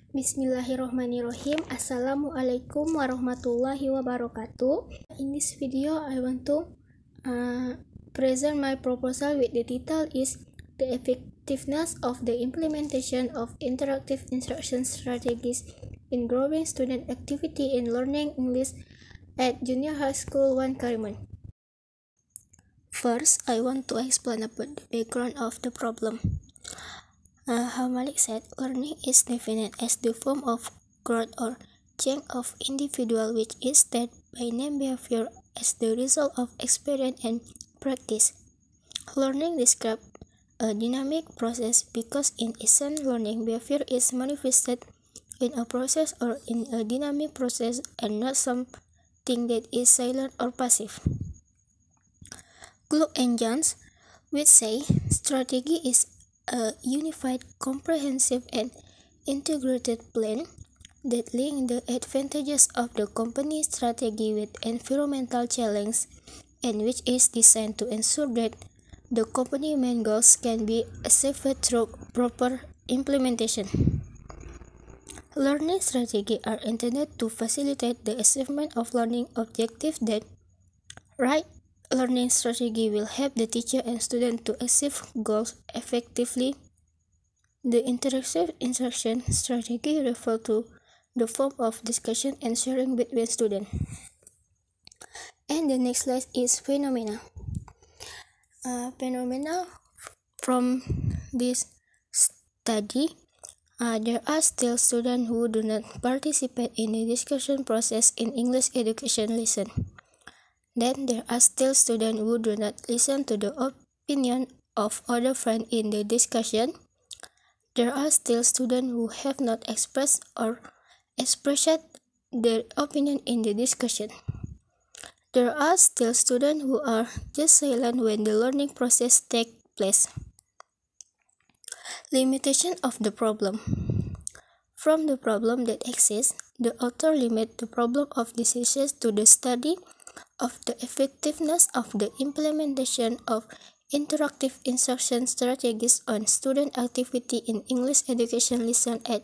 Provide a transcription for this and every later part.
Bismillahirrahmanirrahim. Assalamualaikum warahmatullahi wabarakatuh. In this video, I want to present my proposal with the title is the effectiveness of the implementation of interactive instruction strategies in growing student activity in learning English at Junior High School 1 Karimun. First, I want to explain about the background of the problem. How Malik said, learning is defined as the form of growth or change of individual which is state by named behavior as the result of experience and practice. Learning describes a dynamic process because in essence learning behavior is manifested in a process or in a dynamic process and not something that is silent or passive. Gluck and Jones would say strategy is a unified, comprehensive, and integrated plan that links the advantages of the company strategy with environmental challenges and which is designed to ensure that the company main goals can be achieved through proper implementation. Learning strategies are intended to facilitate the achievement of learning objectives that right learning strategy will help the teacher and student to achieve goals effectively. The interactive instruction strategy refers to the form of discussion and sharing between students. And the next slide is phenomena. Phenomena from this study, there are still students who do not participate in the discussion process in English education lesson. Then there are still students who do not listen to the opinion of other friends in the discussion. There are still students who have not expressed or expressed their opinion in the discussion. There are still students who are just silent when the learning process takes place. Limitation of the problem. From the problem that exists, the author limits the problem of decisions to the study of the effectiveness of the implementation of interactive instruction strategies on student activity in English education lesson at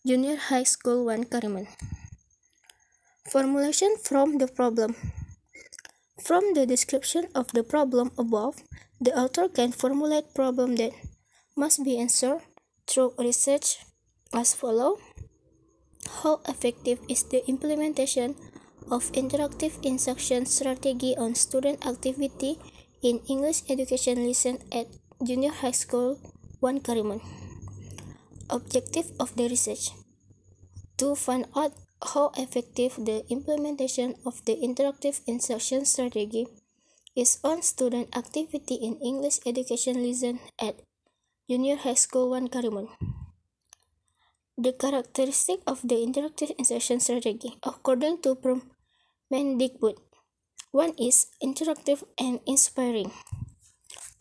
Junior High School 1 Karimun. Formulation from the problem. From the description of the problem above, the author can formulate problems that must be answered through research as follows. How effective is the implementation of interactive instruction strategy on student activity in English education lesson at Junior High School 1 Karimun? Objective of the research: to find out how effective the implementation of the interactive instruction strategy is on student activity in English education lesson at Junior High School 1 Karimun. The characteristic of the interactive instruction strategy, according to Mendikbud. 1 is interactive and inspiring.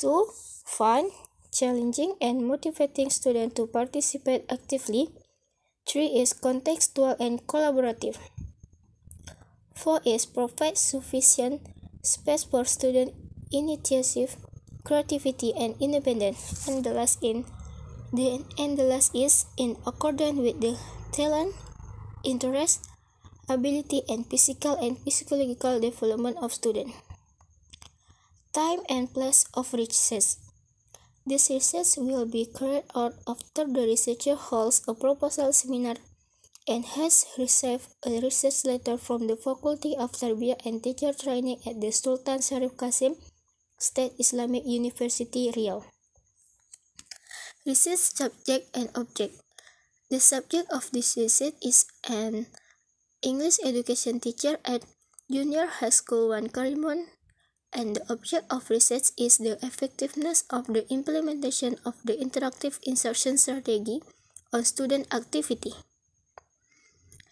2. Fun, challenging, and motivating students to participate actively. 3 is contextual and collaborative. 4 is provide sufficient space for student initiative, creativity, and independence. And the last is in accordance with the talent, interest, ability, and physical and psychological development of students. Time and place of research. This research will be carried out after the researcher holds a proposal seminar and has received a research letter from the Faculty of Tarbiyah and Teacher Training at the Sultan Syarif Qasim State Islamic University, Riau. Research subject and object. The subject of this research is an English education teacher at Junior High School 1 Karimun, and the object of research is the effectiveness of the implementation of the interactive instruction strategy on student activity.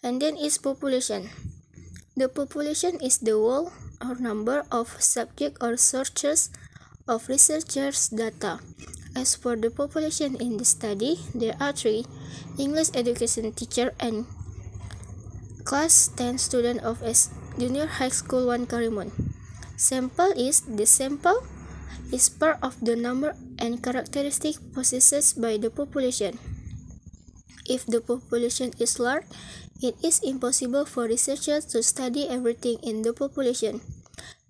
And then is population. The population is the whole or number of subject or sources of researchers' data. As for the population in the study, there are 3 English education teacher and Class 10 student of Junior High School 1 Karimun. The sample is part of the number and characteristic possessed by the population. If the population is large, it is impossible for researchers to study everything in the population.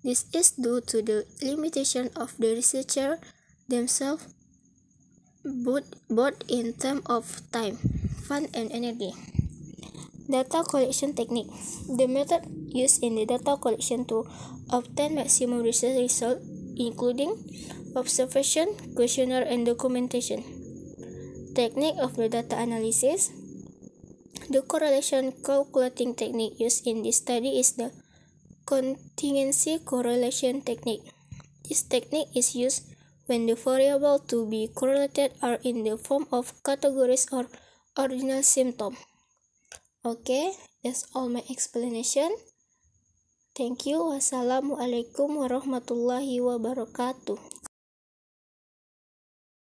This is due to the limitation of the researcher themselves, both in terms of time, fund, and energy. Data collection technique. The method used in the data collection to obtain maximum research result, including observation, questionnaire, and documentation. Technique of the data analysis. The correlation calculating technique used in this study is the contingency correlation technique. This technique is used when the variables to be correlated are in the form of categories or ordinal symptoms. Okay, that's all my explanation. Thank you. Wassalamualaikum warahmatullahi wabarakatuh.